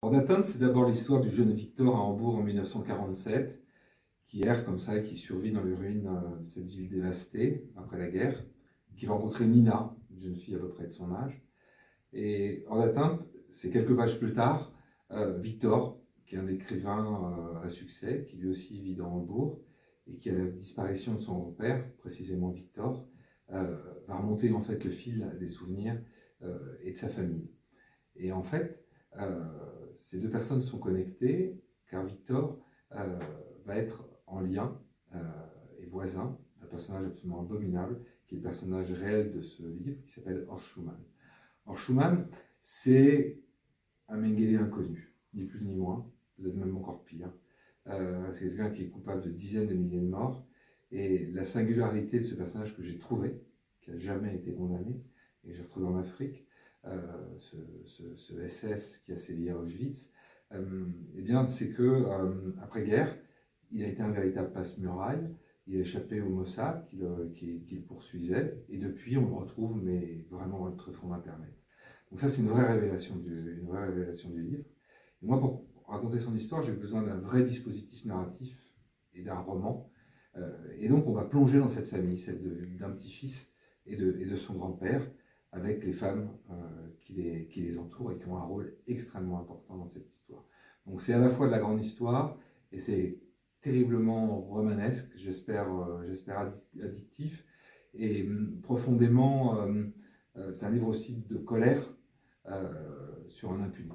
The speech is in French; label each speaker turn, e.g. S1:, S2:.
S1: Alors d'atteindre, c'est d'abord l'histoire du jeune Victor à Hambourg en 1947, qui erre comme ça et qui survit dans les ruines de cette ville dévastée après la guerre, qui va rencontrer Nina, une jeune fille à peu près de son âge. Et en atteinte, c'est quelques pages plus tard, Victor, qui est un écrivain à succès, qui lui aussi vit dans Hambourg, et qui, à la disparition de son grand-père, précisément Victor, va remonter en fait le fil des souvenirs et de sa famille. Et en fait, euh, ces deux personnes sont connectées car Victor va être en lien et voisin d'un personnage absolument abominable qui est le personnage réel de ce livre qui s'appelle Horst Schumann. Horst Schumann, c'est un Mengele inconnu, ni plus ni moins, peut-être même encore pire. C'est quelqu'un qui est coupable de dizaines de milliers de morts. Et la singularité de ce personnage que j'ai trouvé, qui n'a jamais été condamné, et que j'ai retrouvé en Afrique, ce SS qui a sévi à Auschwitz, eh bien, c'est que après-guerre, il a été un véritable passe-muraille. Il a échappé au Mossad qui le poursuivait, et depuis, on le retrouve, mais vraiment dans le tréfonds d'Internet. Donc ça, c'est une vraie révélation du livre. Et moi, pour raconter son histoire, j'ai besoin d'un vrai dispositif narratif et d'un roman. Et donc, on va plonger dans cette famille, celle d'un petit-fils et de son grand-père, avec les femmes qui les entourent et qui ont un rôle extrêmement important dans cette histoire. Donc, c'est à la fois de la grande histoire et c'est terriblement romanesque, j'espère addictif, et profondément, c'est un livre aussi de colère sur un impuni.